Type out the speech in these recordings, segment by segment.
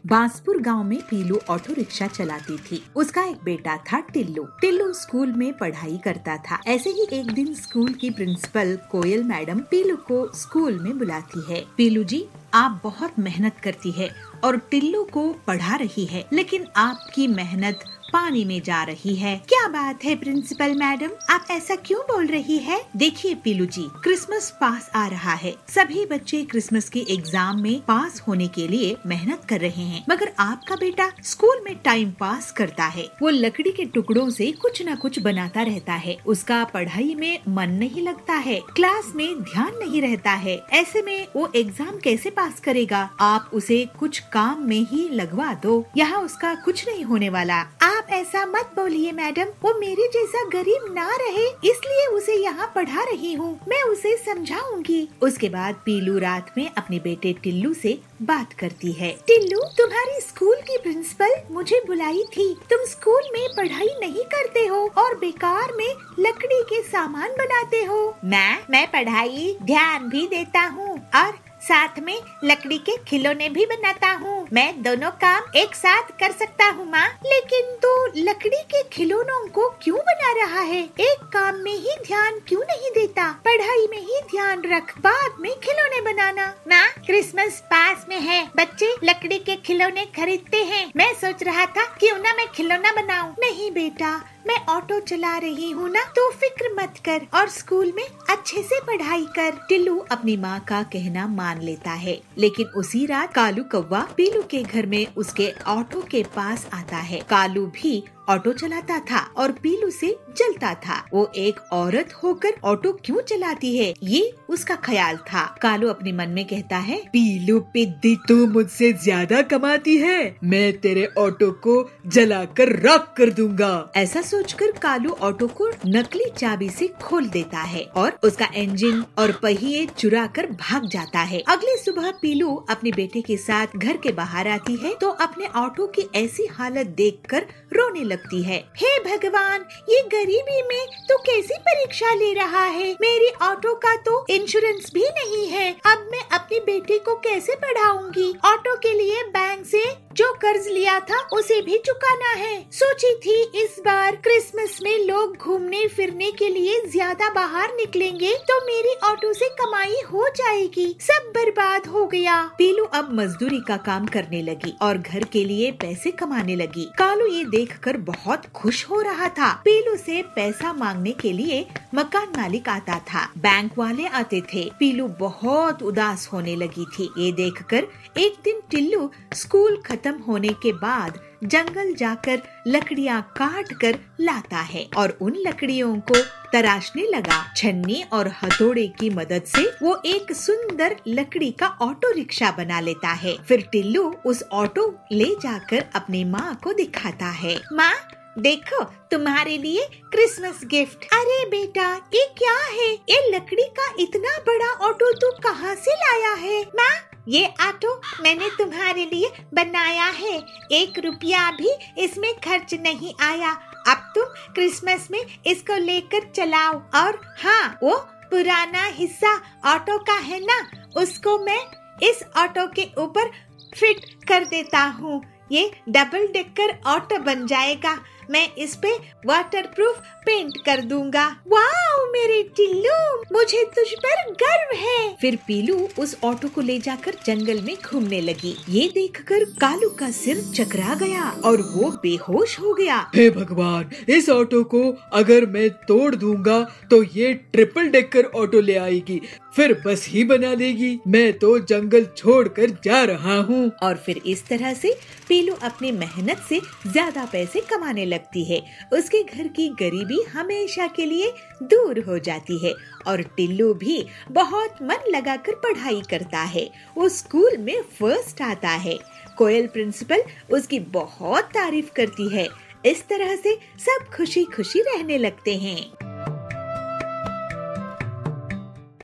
बांसपुर गांव में पीलू auto rickshaw चलाती थी। उसका एक बेटा था टिल्लू। टिल्लू स्कूल में पढ़ाई करता था। ऐसे ही एक दिन स्कूल की प्रिंसिपल कोयल मैडम पीलू को स्कूल में बुलाती है। पीलू जी, आप बहुत मेहनत करती है और टिल्लू को पढ़ा रही है, लेकिन आपकी मेहनत पानी में जा रही है। क्या बात है प्रिंसिपल मैडम, आप ऐसा क्यों बोल रही है? देखिए पीलू जी, क्रिसमस पास आ रहा है। सभी बच्चे क्रिसमस के एग्जाम में पास होने के लिए मेहनत कर रहे हैं, मगर आपका बेटा स्कूल में टाइम पास करता है। वो लकड़ी के टुकड़ों से कुछ न कुछ बनाता रहता है। उसका पढ़ाई में मन नहीं लगता है, क्लास में ध्यान नहीं रहता है। ऐसे में वो एग्जाम कैसे पास करेगा? आप उसे कुछ काम में ही लगवा दो, यहाँ उसका कुछ नहीं होने वाला। आप ऐसा मत बोलिए मैडम, वो मेरे जैसा गरीब ना रहे इसलिए उसे यहाँ पढ़ा रही हूँ। मैं उसे समझाऊंगी। उसके बाद पीलू रात में अपने बेटे टिल्लू से बात करती है। टिल्लू, तुम्हारी स्कूल की प्रिंसिपल मुझे बुलाई थी। तुम स्कूल में पढ़ाई नहीं करते हो और बेकार में लकड़ी के सामान बनाते हो। मैं पढ़ाई ध्यान भी देता हूँ और साथ में लकड़ी के खिलौने भी बनाता हूँ। मैं दोनों काम एक साथ कर सकता हूँ माँ। लेकिन तू लकड़ी के खिलौनों को क्यों बना रहा है? एक काम में ही ध्यान क्यों नहीं देता? पढ़ाई में ही ध्यान रख, बाद में खिलौने बनाना। माँ, क्रिसमस पास में है, बच्चे लकड़ी के खिलौने खरीदते हैं। मैं सोच रहा था क्यों ना मैं खिलौना बनाऊं। नहीं बेटा, मैं ऑटो चला रही हूँ ना, तो फिक्र मत कर और स्कूल में अच्छे से पढ़ाई कर। टिल्लू अपनी माँ का कहना मान लेता है, लेकिन उसी रात कालू कौवा पीलू के घर में उसके ऑटो के पास आता है। कालू भी ऑटो चलाता था और पीलू से जलता था। वो एक औरत होकर ऑटो क्यों चलाती है, ये उसका ख्याल था। कालू अपने मन में कहता है, पीलू पिद्दी, तू मुझसे ज्यादा कमाती है, मैं तेरे ऑटो को जलाकर राख कर दूंगा। ऐसा सोचकर कालू ऑटो को नकली चाबी से खोल देता है और उसका इंजन और पहिए चुरा कर भाग जाता है। अगली सुबह पीलू अपने बेटे के साथ घर के बाहर आती है तो अपने ऑटो की ऐसी हालत देखकर रोने लगती है। हे भगवान, ये गरीबी में तू कैसी परीक्षा ले रहा है? मेरी ऑटो का तो इंश्योरेंस भी नहीं है। अब मैं अपने बेटे को कैसे पढ़ाऊंगी? ऑटो के लिए बैंक से जो कर्ज लिया था उसे भी चुकाना है। सोची थी इस बार क्रिसमस में लोग घूमने फिरने के लिए ज्यादा बाहर निकलेंगे तो मेरी ऑटो से कमाई हो जाएगी। सब बर्बाद हो गया। पीलू अब मजदूरी का काम करने लगी और घर के लिए पैसे कमाने लगी। कालू ये देखकर बहुत खुश हो रहा था। पीलू से पैसा मांगने के लिए मकान मालिक आता था, बैंक वाले आते थे। पीलू बहुत उदास होने लगी थी। ये देखकर एक दिन टिल्लू स्कूल खत्म होने के बाद जंगल जाकर लकड़ियाँ काट कर लाता है और उन लकड़ियों को तराशने लगा। छन्नी और हथौड़े की मदद से वो एक सुंदर लकड़ी का ऑटो रिक्शा बना लेता है। फिर टिल्लू उस ऑटो ले जाकर अपनी माँ को दिखाता है। माँ, देखो तुम्हारे लिए क्रिसमस गिफ्ट। अरे बेटा, ये क्या है? ये लकड़ी का इतना बड़ा ऑटो तू कहाँ से लाया है? माँ, ये ऑटो मैंने तुम्हारे लिए बनाया है। 1 रुपया भी इसमें खर्च नहीं आया। अब तुम क्रिसमस में इसको लेकर चलाओ। और हाँ, वो पुराना हिस्सा ऑटो का है ना, उसको मैं इस ऑटो के ऊपर फिट कर देता हूँ। ये डबल डेकर ऑटो बन जाएगा। मैं इस पे वाटरप्रूफ पेंट कर दूंगा। वाओ मेरे टिल्लू, मुझे तुझ पर गर्व है। फिर पीलू उस ऑटो को ले जाकर जंगल में घूमने लगी। ये देखकर कालू का सिर चकरा गया और वो बेहोश हो गया। हे भगवान, इस ऑटो को अगर मैं तोड़ दूंगा तो ये ट्रिपल डेकर ऑटो ले आएगी, फिर बस ही बना देगी। मैं तो जंगल छोड़कर जा रहा हूँ। और फिर इस तरह से पीलू अपनी मेहनत से ज्यादा पैसे कमाने लगती है। उसके घर की गरीबी हमेशा के लिए दूर हो जाती है और टिल्लू भी बहुत मन लगाकर पढ़ाई करता है। वो स्कूल में फर्स्ट आता है। कोयल प्रिंसिपल उसकी बहुत तारीफ करती है। इस तरह से सब खुशी खुशी रहने लगते हैं।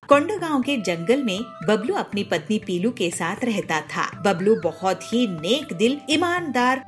कोंडागांव के जंगल में बबलू अपनी पत्नी पीलू के साथ रहता था। बबलू बहुत ही नेक दिल, ईमानदार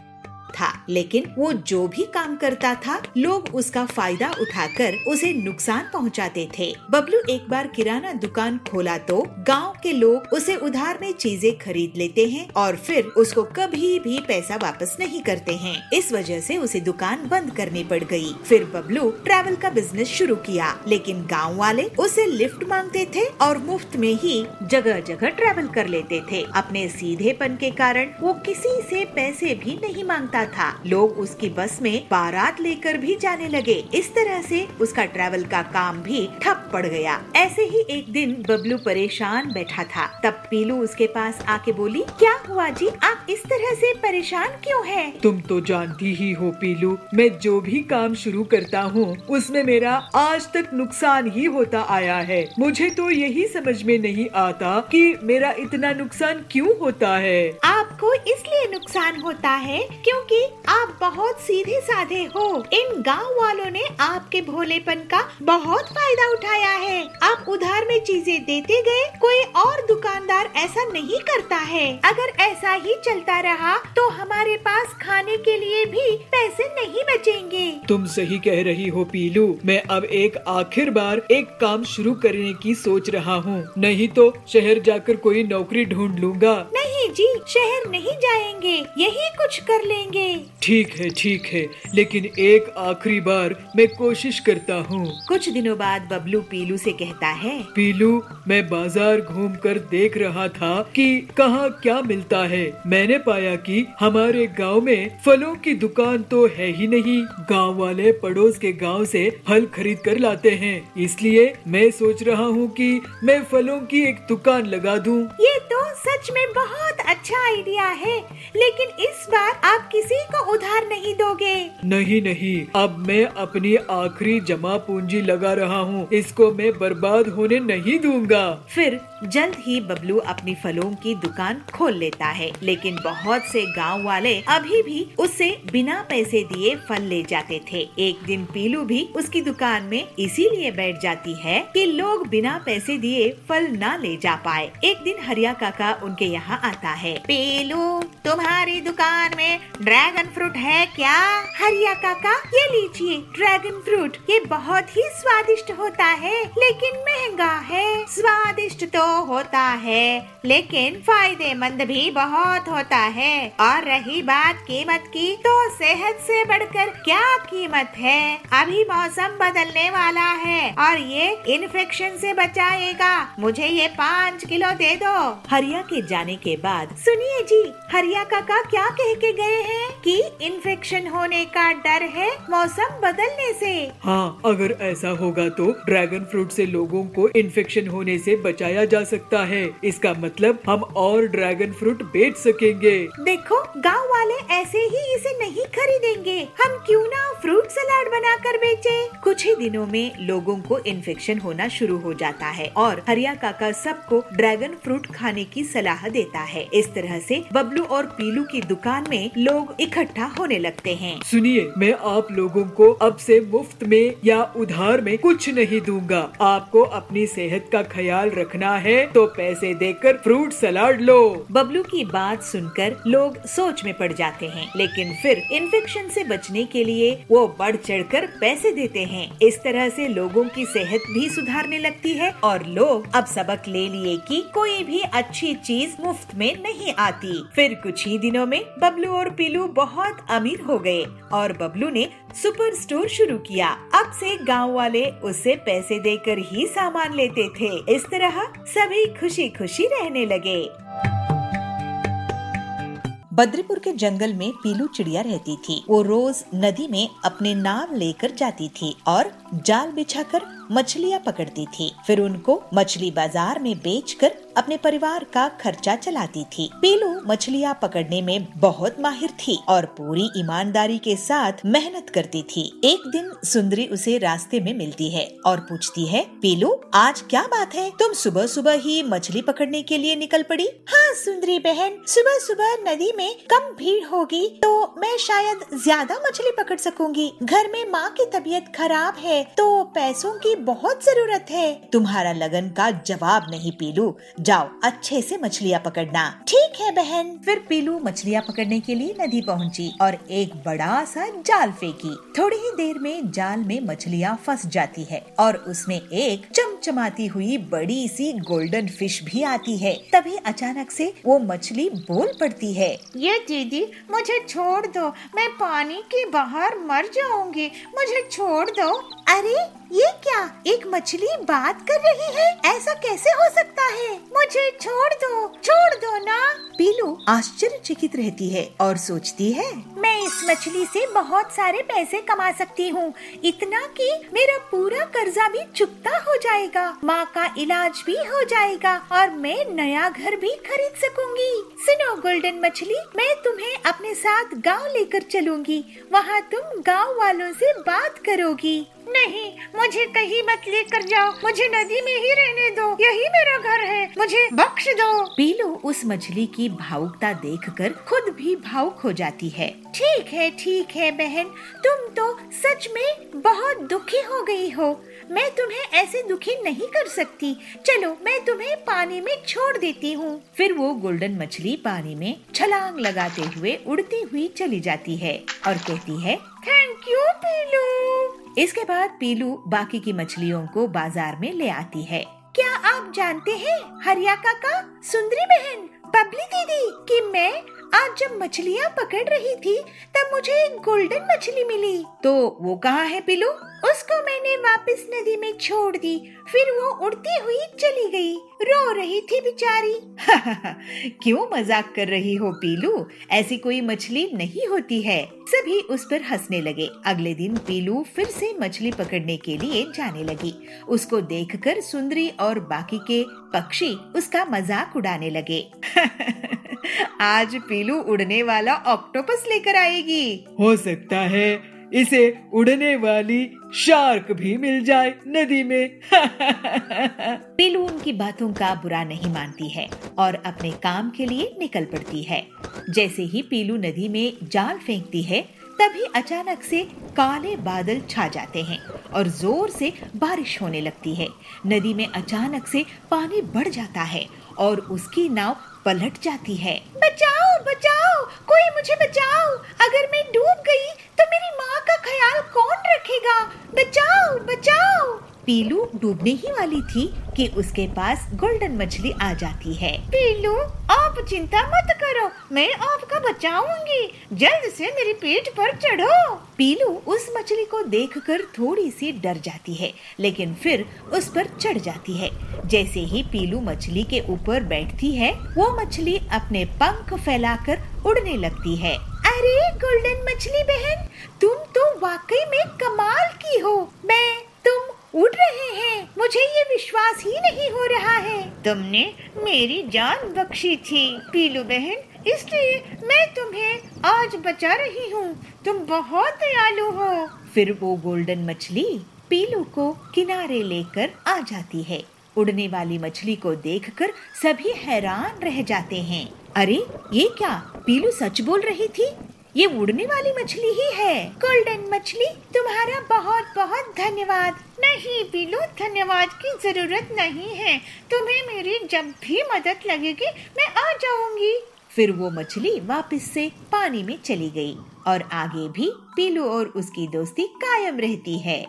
था, लेकिन वो जो भी काम करता था लोग उसका फायदा उठाकर उसे नुकसान पहुंचाते थे। बबलू एक बार किराना दुकान खोला तो गांव के लोग उसे उधार में चीजें खरीद लेते हैं और फिर उसको कभी भी पैसा वापस नहीं करते हैं। इस वजह से उसे दुकान बंद करनी पड़ गई। फिर बबलू ट्रैवल का बिजनेस शुरू किया, लेकिन गांव वाले उसे लिफ्ट मांगते थे और मुफ्त में ही जगह जगह ट्रैवल कर लेते थे। अपने सीधेपन के कारण वो किसी से पैसे भी नहीं मांगता था। लोग उसकी बस में बारात लेकर भी जाने लगे। इस तरह से उसका ट्रैवल का काम भी ठप पड़ गया। ऐसे ही एक दिन बबलू परेशान बैठा था, तब पीलू उसके पास आके बोली, क्या हुआ जी, आप इस तरह से परेशान क्यों हैं? तुम तो जानती ही हो पीलू, मैं जो भी काम शुरू करता हूँ उसमें मेरा आज तक नुकसान ही होता आया है। मुझे तो यही समझ में नहीं आता कि मेरा इतना नुकसान क्यों होता है। आपको इसलिए नुकसान होता है क्योंकि आप बहुत सीधे साधे हो। इन गांव वालों ने आपके भोलेपन का बहुत फायदा उठाया है। आप उधार में चीजें देते गए, कोई और दुकानदार ऐसा नहीं करता है। अगर ऐसा ही चलता रहा तो हमारे पास खाने के लिए भी पैसे नहीं बचेंगे। तुम सही कह रही हो पीलू, मैं अब एक आखिर बार एक काम शुरू करने की सोच रहा हूँ, नहीं तो शहर जाकर कोई नौकरी ढूंढ लूंगा। नहीं जी, शहर नहीं जाएंगे, यही कुछ कर लेंगे। ठीक है, लेकिन एक आखिरी बार मैं कोशिश करता हूँ। कुछ दिनों बाद बबलू पीलू से कहता है, पीलू, मैं बाजार घूमकर देख रहा था कि कहाँ क्या मिलता है। मैंने पाया कि हमारे गांव में फलों की दुकान तो है ही नहीं। गांव वाले पड़ोस के गांव से फल खरीद कर लाते हैं, इसलिए मैं सोच रहा हूँ कि मैं फलों की एक दुकान लगा दूँ। ये तो सच में बहुत अच्छा आइडिया है, लेकिन इस बार आप किसी को उधार नहीं दोगे। नहीं, अब मैं अपनी आखिरी जमा पूंजी लगा रहा हूँ, इसको मैं बर्बाद होने नहीं दूंगा। फिर जल्द ही बबलू अपनी फलों की दुकान खोल लेता है, लेकिन बहुत से गांव वाले अभी भी उससे बिना पैसे दिए फल ले जाते थे। एक दिन पीलू भी उसकी दुकान में इसीलिए बैठ जाती है कि लोग बिना पैसे दिए फल ना ले जा पाए। एक दिन हरिया काका उनके यहाँ आता है। पीलू, तुम्हारी दुकान में ड्रैगन फ्रूट है क्या? हरिया काका, ये लीजिए ड्रैगन फ्रूट, ये बहुत ही स्वादिष्ट होता है, लेकिन महंगा है। स्वादिष्ट तो होता है, लेकिन फायदेमंद भी बहुत होता है। और रही बात कीमत की, तो सेहत से बढ़कर क्या कीमत है। अभी मौसम बदलने वाला है और ये इन्फेक्शन से बचाएगा। मुझे ये 5 किलो दे दो। हरिया के जाने के बाद, सुनिए जी, हरिया काका क्या कह के गए हैं कि इन्फेक्शन होने का डर है मौसम बदलने से। हाँ, अगर ऐसा होगा तो ड्रैगन फ्रूट से लोगों को इन्फेक्शन होने से बचाया जा सकता है। इसका मतलब हम और ड्रैगन फ्रूट बेच सकेंगे। देखो, गांव वाले ऐसे ही इसे नहीं खरीदेंगे, हम क्यों ना फ्रूट सलाद बनाकर बेचे। कुछ ही दिनों में लोगों को इन्फेक्शन होना शुरू हो जाता है और हरिया काका सबको ड्रैगन फ्रूट खाने की सलाह देता है। इस तरह से बबलू और पीलू की दुकान में लोग इकट्ठा होने लगते हैं। सुनिए, मैं आप लोगों को अब से मुफ्त में या उधार में कुछ नहीं दूंगा। आपको अपनी सेहत का ख्याल रखना है तो पैसे देकर फ्रूट सलाद लो। बबलू की बात सुनकर लोग सोच में पड़ जाते हैं, लेकिन फिर इन्फेक्शन से बचने के लिए वो बढ़ चढ़कर पैसे देते हैं। इस तरह से लोगों की सेहत भी सुधारने लगती है और लोग अब सबक ले लिए कि कोई भी अच्छी चीज मुफ्त में नहीं आती। फिर कुछ ही दिनों में बबलू और पीलू बहुत अमीर हो गए और बबलू ने सुपर स्टोर शुरू किया। अब से गांव वाले उससे पैसे देकर ही सामान लेते थे। इस तरह सभी खुशी खुशी रहने लगे। बद्रीपुर के जंगल में पीलू चिड़िया रहती थी। वो रोज नदी में अपने नाव लेकर जाती थी और जाल बिछाकर मछलियाँ पकड़ती थी। फिर उनको मछली बाजार में बेचकर अपने परिवार का खर्चा चलाती थी। पीलू मछलियाँ पकड़ने में बहुत माहिर थी और पूरी ईमानदारी के साथ मेहनत करती थी। एक दिन सुंदरी उसे रास्ते में मिलती है और पूछती है, पीलू, आज क्या बात है, तुम सुबह सुबह ही मछली पकड़ने के लिए निकल पड़ी? हाँ सुंदरी बहन, सुबह सुबह नदी में कम भीड़ होगी तो मैं शायद ज्यादा मछली पकड़ सकूंगी। घर में माँ की तबीयत खराब है तो पैसों की बहुत जरूरत है। तुम्हारा लगन का जवाब नहीं पीलू, जाओ अच्छे से मछलियाँ पकड़ना। ठीक है बहन। फिर पीलू मछलियाँ पकड़ने के लिए नदी पहुँची और एक बड़ा सा जाल फेंकी। थोड़ी ही देर में जाल में मछलियाँ फंस जाती है और उसमें एक चमचमाती हुई बड़ी सी गोल्डन फिश भी आती है। तभी अचानक से वो मछली बोल पड़ती है, ये दीदी मुझे छोड़ दो, मैं पानी के बाहर मर जाऊंगी, मुझे छोड़ दो। अरे ये क्या, एक मछली बात कर रही है? ऐसा कैसे हो सकता है? मुझे छोड़ दो ना। पीलू आश्चर्यचकित रहती है और सोचती है, मैं इस मछली से बहुत सारे पैसे कमा सकती हूँ, इतना कि मेरा पूरा कर्जा भी चुकता हो जाएगा, माँ का इलाज भी हो जाएगा और मैं नया घर भी खरीद सकूंगी। सुनो गोल्डन मछली, मैं तुम्हें अपने साथ गाँव लेकर चलूंगी, वहाँ तुम गाँव वालों से बात करोगी। नहीं, मुझे कहीं मत लेकर जाओ, मुझे नदी में ही रहने दो, यही मेरा घर है, मुझे बख्श दो। पीलू उस मछली की भावुकता देखकर खुद भी भावुक हो जाती है। ठीक है बहन, तुम तो सच में बहुत दुखी हो गई हो, मैं तुम्हें ऐसे दुखी नहीं कर सकती, चलो मैं तुम्हें पानी में छोड़ देती हूँ। फिर वो गोल्डन मछली पानी में छलांग लगाते हुए उड़ती हुई चली जाती है और कहती है, थैंक यू पीलू। इसके बाद पीलू बाकी की मछलियों को बाजार में ले आती है। क्या आप जानते हैं हरिया काका, सुंदरी बहन, बबली दीदी, कि मैं आज जब मछलियाँ पकड़ रही थी तब मुझे एक गोल्डन मछली मिली। तो वो कहाँ है पीलू? उसको मैंने वापस नदी में छोड़ दी, फिर वो उड़ती हुई चली गई, रो रही थी बेचारी। क्यों मजाक कर रही हो पीलू? ऐसी कोई मछली नहीं होती है। सभी उस पर हंसने लगे। अगले दिन पीलू फिर से मछली पकड़ने के लिए जाने लगी। उसको देखकर सुंदरी और बाकी के पक्षी उसका मजाक उड़ाने लगे। आज पीलू उड़ने वाला ऑक्टोपस लेकर आएगी। हो सकता है इसे उड़ने वाली शार्क भी मिल जाए नदी में। पीलू उनकी बातों का बुरा नहीं मानती है और अपने काम के लिए निकल पड़ती है। जैसे ही पीलू नदी में जाल फेंकती है, तभी अचानक से काले बादल छा जाते हैं और जोर से बारिश होने लगती है। नदी में अचानक से पानी बढ़ जाता है और उसकी नाव पलट जाती है। बचाओ बचाओ, कोई मुझे बचाओ, अगर मैं डूब गई तो मेरी माँ का ख्याल कौन रखेगा? बचाओ बचाओ। पीलू डूबने ही वाली थी कि उसके पास गोल्डन मछली आ जाती है। पीलू, आप चिंता मत करो, मैं आपका बचाऊंगी, जल्द से मेरी पीठ पर चढ़ो। पीलू उस मछली को देखकर थोड़ी सी डर जाती है, लेकिन फिर उस पर चढ़ जाती है। जैसे ही पीलू मछली के ऊपर बैठती है, वो मछली अपने पंख फैलाकर उड़ने लगती है। अरे गोल्डन मछली बहन, तुम तो वाकई में कमाल की हो। तुम उड़ रहे हैं, मुझे ये विश्वास ही नहीं हो रहा है। तुमने मेरी जान बख्शी थी पीलू बहन, इसलिए मैं तुम्हें आज बचा रही हूँ। तुम बहुत दयालु हो। फिर वो गोल्डन मछली पीलू को किनारे लेकर आ जाती है। उड़ने वाली मछली को देखकर सभी हैरान रह जाते हैं। अरे ये क्या, पीलू सच बोल रही थी, ये उड़ने वाली मछली ही है। गोल्डन मछली, तुम्हारा बहुत बहुत धन्यवाद। नहीं पीलू, धन्यवाद की जरूरत नहीं है, तुम्हें मेरी जब भी मदद लगेगी मैं आ जाऊंगी। फिर वो मछली वापस से पानी में चली गई और आगे भी पीलू और उसकी दोस्ती कायम रहती है।